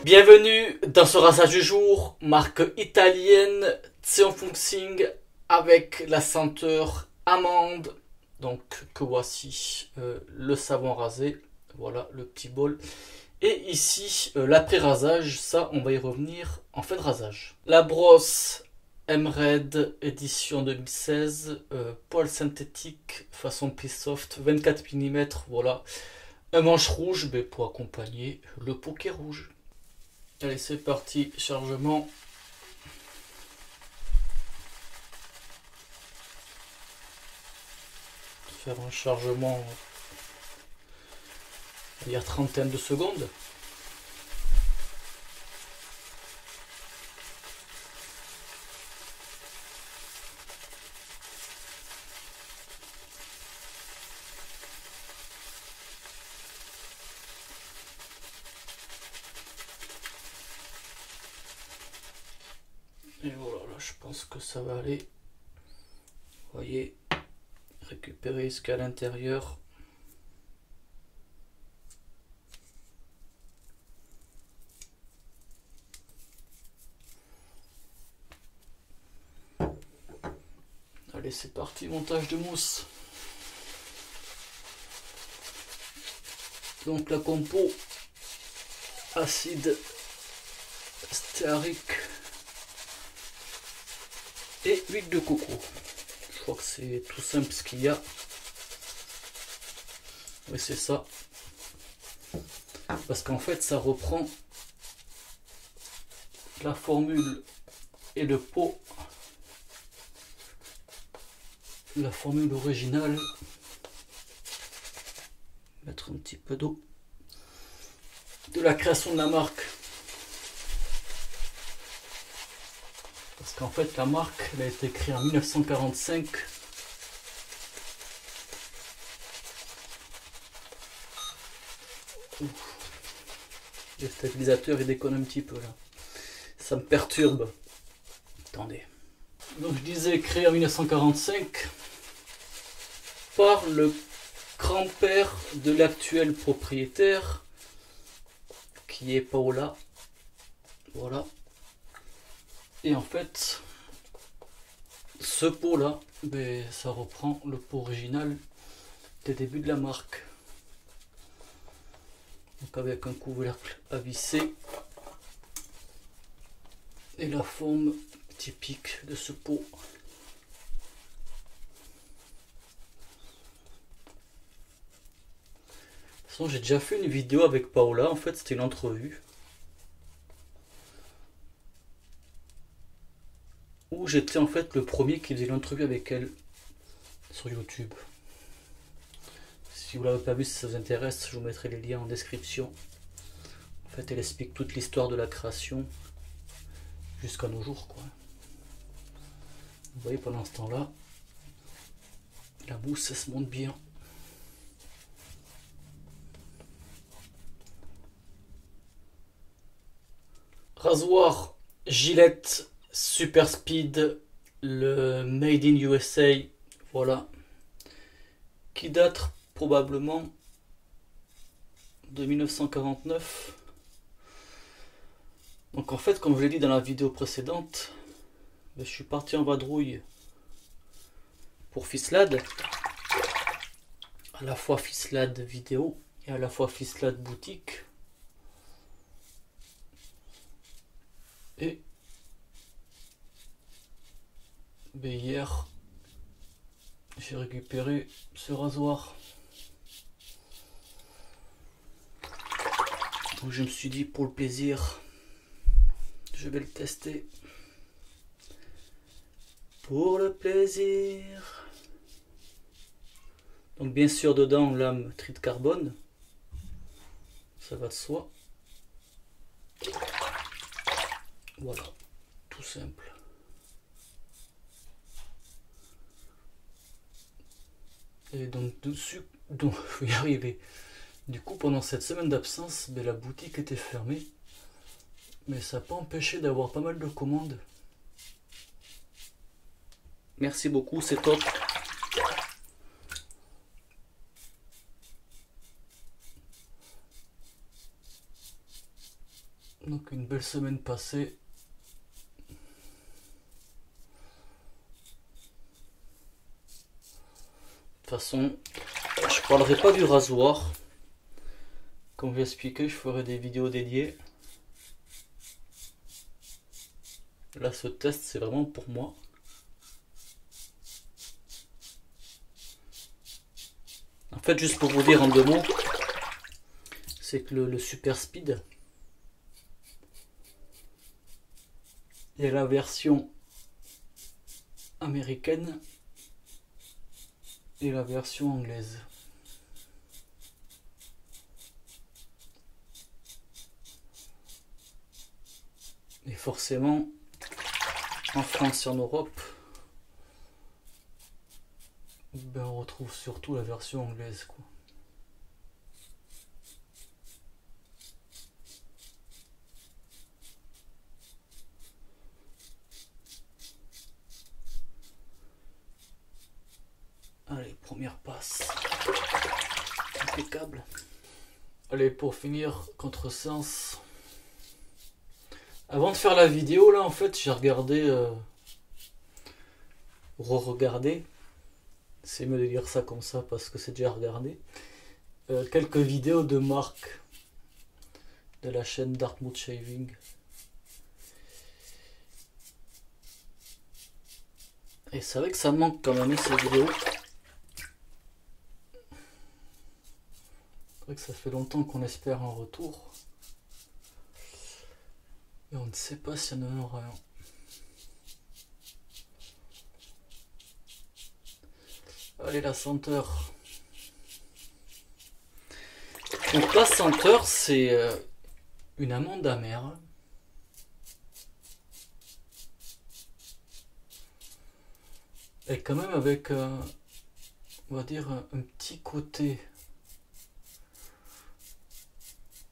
Bienvenue dans ce rasage du jour, marque italienne Zhongfeng avec la senteur amande. Donc que voici le savon rasé, voilà le petit bol. Et ici l'après-rasage, ça on va y revenir en fin de rasage. La brosse M-Red édition 2016, poil synthétique façon P-Soft 24 mm, voilà. Un manche rouge mais pour accompagner le poké rouge. Allez, c'est parti, chargement. Faire un chargement il y a trentaine de secondes. Et voilà, là je pense que ça va aller. Vous voyez, récupérer ce qu'il y a à l'intérieur. Allez, c'est parti, montage de mousse. Donc la compo acide stéarique et huile de coco. Je crois que c'est tout simple ce qu'il y a. Oui, c'est ça. Parce qu'en fait, ça reprend la formule et le pot. La formule originale. Mettre un petit peu d'eau. De la création de la marque. Parce qu'en fait, la marque, elle a été créée en 1945. Le stabilisateur, il déconne un petit peu là. Ça me perturbe. Attendez. Donc je disais créé en 1945 par le grand-père de l'actuel propriétaire qui est Paola. Voilà. Et en fait, ce pot là, ben, ça reprend le pot original des débuts de la marque. Donc avec un couvercle à visser et la forme typique de ce pot. De toute façon, j'ai déjà fait une vidéo avec Paola, en fait c'était une entrevue où j'étais en fait le premier qui faisait l'entrevue avec elle sur YouTube. Si vous l'avez pas vu, si ça vous intéresse, je vous mettrai les liens en description. En fait, elle explique toute l'histoire de la création jusqu'à nos jours, quoi. Vous voyez, pendant ce temps-là, la mousse, elle se monte bien. Rasoir Gillette Super Speed, le Made in USA, voilà, qui date probablement de 1949. Donc en fait, comme je l'ai dit dans la vidéo précédente, je suis parti en vadrouille pour Fislade, à la fois Fislade vidéo et à la fois Fislade boutique. Et ben hier, j'ai récupéré ce rasoir. Donc je me suis dit, pour le plaisir, je vais le tester. Pour le plaisir. Donc bien sûr dedans lame tri de carbone. Ça va de soi. Voilà, tout simple. Et donc dessus, donc je vais y arriver. Du coup pendant cette semaine d'absence, ben, la boutique était fermée. Mais ça n'a pas empêché d'avoir pas mal de commandes. Merci beaucoup, c'est top. Donc une belle semaine passée. De toute façon, je parlerai pas du rasoir. Comme j'ai expliqué, je ferai des vidéos dédiées. Là, ce test, c'est vraiment pour moi. En fait, juste pour vous dire en 2 mots, c'est que le Super Speed, il y a la version américaine et la version anglaise. Et forcément, en France et en Europe, ben on retrouve surtout la version anglaise, quoi. Allez, première passe. Impeccable. Allez, pour finir, contresens. Avant de faire la vidéo, là, en fait, j'ai regardé... re-regardé. C'est mieux de dire ça comme ça parce que c'est déjà regardé. Quelques vidéos de Marc de la chaîne Dartmouth Shaving. Et c'est vrai que ça manque quand même ces vidéos. C'est vrai que ça fait longtemps qu'on espère un retour. Et on ne sait pas s'il y en aura un. Allez, la senteur. Donc la senteur, c'est une amande amère. Et quand même avec, on va dire, un petit côté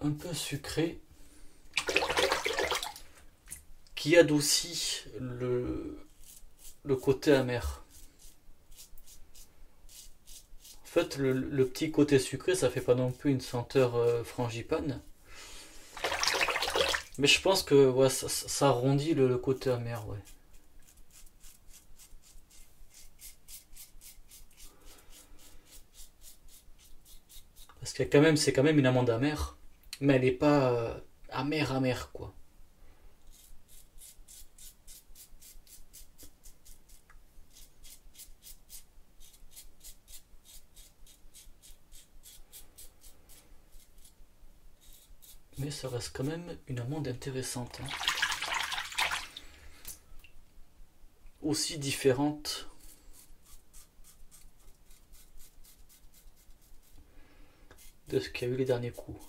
un peu sucré qui adoucit le côté amer. En fait, le petit côté sucré, ça fait pas non plus une senteur frangipane. Mais je pense que ouais, ça arrondit le côté amer, ouais. Parce que quand même, c'est quand même une amande amère, mais elle n'est pas amère quoi. Mais ça reste quand même une amande intéressante, hein. Aussi différente de ce qu'il y a eu les derniers coups.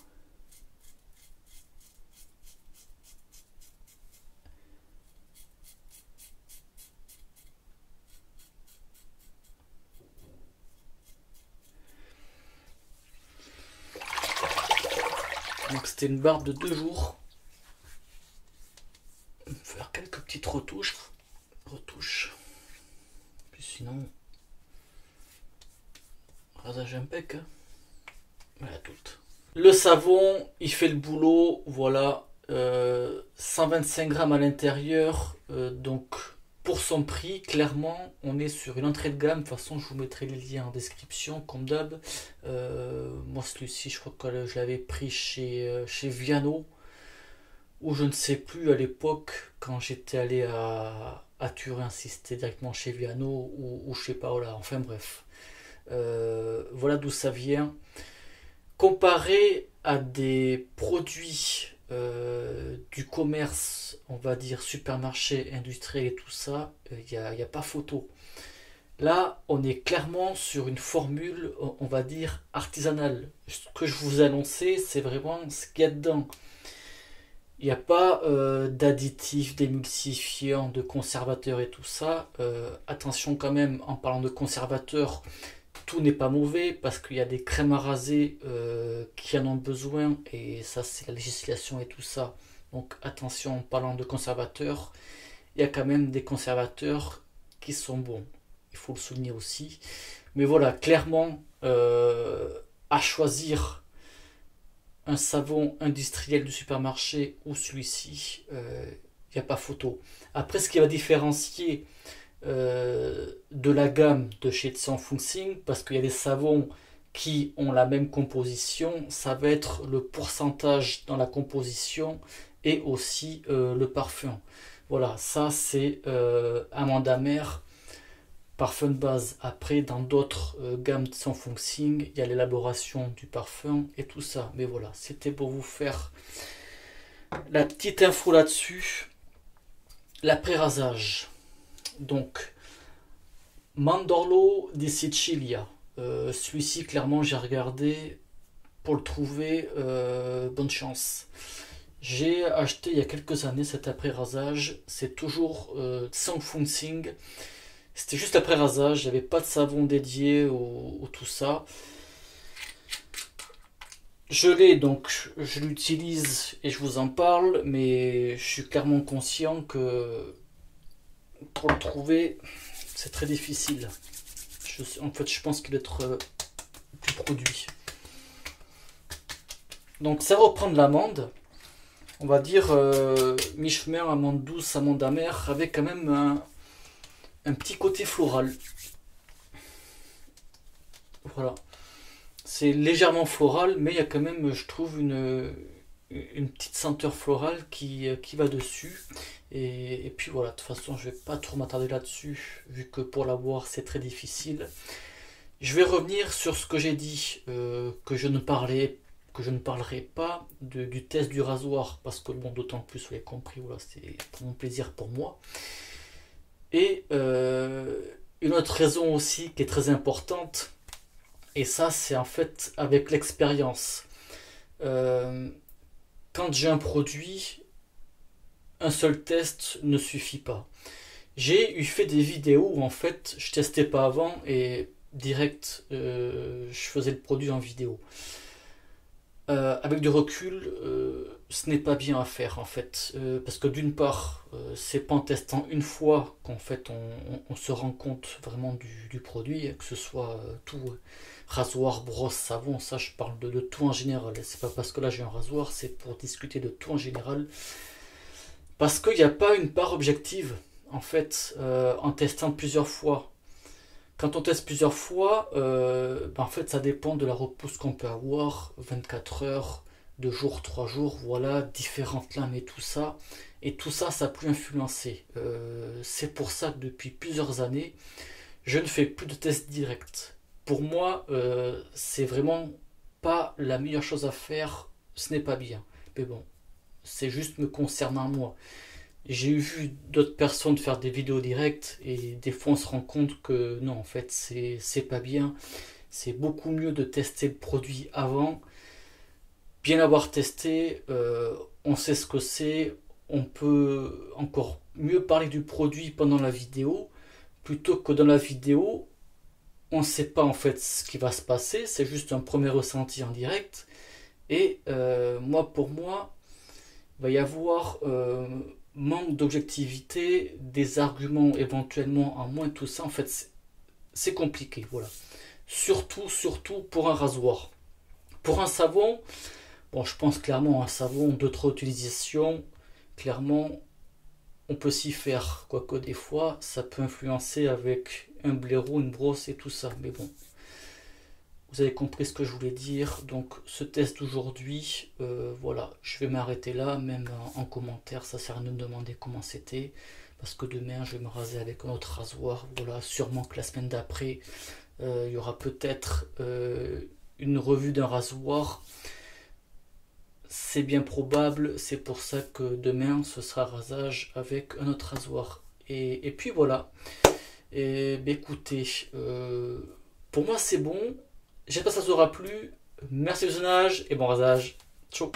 Donc c'était une barbe de 2 jours. On va faire quelques petites retouches. Puis sinon, rasage impec, hein. Voilà toute. Le savon, il fait le boulot, voilà. 125 grammes à l'intérieur, donc pour son prix, clairement, on est sur une entrée de gamme. De toute façon, je vous mettrai les liens en description, comme d'hab. Moi, celui-ci, je crois que je l'avais pris chez Viano, ou je ne sais plus à l'époque, quand j'étais allé à Turin, si c'était directement chez Viano ou chez Paola. Enfin bref, voilà d'où ça vient. Comparé à des produits du commerce, on va dire supermarché, industriel et tout ça, il n'y a pas photo. Là, on est clairement sur une formule, on va dire, artisanale. Ce que je vous ai annoncé, c'est vraiment ce qu'il y a dedans. Il n'y a pas d'additifs, d'émulsifiants, de conservateurs et tout ça. Attention quand même, en parlant de conservateurs, tout n'est pas mauvais parce qu'il y a des crèmes à raser qui en ont besoin et ça c'est la législation et tout ça. Donc attention, en parlant de conservateurs, il y a quand même des conservateurs qui sont bons. Il faut le souligner aussi. Mais voilà, clairement, à choisir un savon industriel du supermarché ou celui-ci, il n'y a pas photo. Après, ce qui va différencier de la gamme de chez Fuxing, parce qu'il y a des savons qui ont la même composition, ça va être le pourcentage dans la composition et aussi le parfum. Voilà, ça c'est amande amère, parfum de base. Après, dans d'autres gammes de Fuxing, il y a l'élaboration du parfum et tout ça. Mais voilà, c'était pour vous faire la petite info là-dessus. L'après-rasage. Donc, Mandorlo di Sicilia. Celui-ci, clairement, j'ai regardé pour le trouver. Bonne chance. J'ai acheté il y a quelques années cet après-rasage. C'est toujours Fuxing. C'était juste après-rasage. Il n'y avait pas de savon dédié ou tout ça. Je l'ai, donc je l'utilise et je vous en parle, mais je suis clairement conscient que pour le trouver, c'est très difficile. En fait, je pense qu'il doit être du produit. Donc ça reprend de l'amande. On va dire mi-chemin, amande douce, amande amère, avec quand même un petit côté floral. Voilà. C'est légèrement floral, mais il y a quand même, je trouve, une petite senteur florale qui va dessus. Et puis voilà, de toute façon, je vais pas trop m'attarder là-dessus, vu que pour l'avoir, c'est très difficile. Je vais revenir sur ce que j'ai dit, que je ne parlerai pas du test du rasoir, parce que bon, d'autant plus, vous l'avez compris, voilà, c'est pour mon plaisir pour moi. Et une autre raison aussi qui est très importante, et ça c'est en fait avec l'expérience. Quand j'ai un produit, un seul test ne suffit pas. J'ai eu fait des vidéos où en fait je testais pas avant et direct je faisais le produit en vidéo. Avec du recul, ce n'est pas bien à faire en fait, parce que d'une part, c'est pas en testant une fois qu'en fait on se rend compte vraiment du produit, que ce soit tout, rasoir, brosse, savon, ça je parle de tout en général. C'est pas parce que là j'ai un rasoir, c'est pour discuter de tout en général, parce qu'il n'y a pas une part objective en fait en testant plusieurs fois. Quand on teste plusieurs fois, en fait ça dépend de la repousse qu'on peut avoir, 24 heures, 2 jours, 3 jours, voilà, différentes lames et tout ça. Et tout ça, ça a pu influencer. C'est pour ça que depuis plusieurs années, je ne fais plus de tests directs. Pour moi, c'est vraiment pas la meilleure chose à faire, ce n'est pas bien. Mais bon, c'est juste me concernant moi. J'ai vu d'autres personnes faire des vidéos directes et des fois on se rend compte que non, en fait c'est pas bien. C'est beaucoup mieux de tester le produit avant, bien l'avoir testé, on sait ce que c'est, on peut encore mieux parler du produit pendant la vidéo, plutôt que dans la vidéo, on ne sait pas en fait ce qui va se passer, c'est juste un premier ressenti en direct. Et pour moi, il va y avoir manque d'objectivité, des arguments éventuellement en moins, tout ça, en fait, c'est compliqué, voilà. Surtout pour un rasoir. Pour un savon, bon, je pense clairement un savon d'autre utilisation, clairement, on peut s'y faire, quoique des fois, ça peut influencer avec un blaireau, une brosse et tout ça, mais bon. Vous avez compris ce que je voulais dire. Donc ce test d'aujourd'hui, voilà, je vais m'arrêter là, même en commentaire, ça sert à rien de me demander comment c'était, parce que demain je vais me raser avec un autre rasoir. Voilà, sûrement que la semaine d'après, il y aura peut-être une revue d'un rasoir. C'est bien probable, c'est pour ça que demain ce sera rasage avec un autre rasoir. Et puis voilà. Et écoutez, pour moi c'est bon. J'espère que ça vous aura plu. Merci du visionnage et bon rasage. Ciao.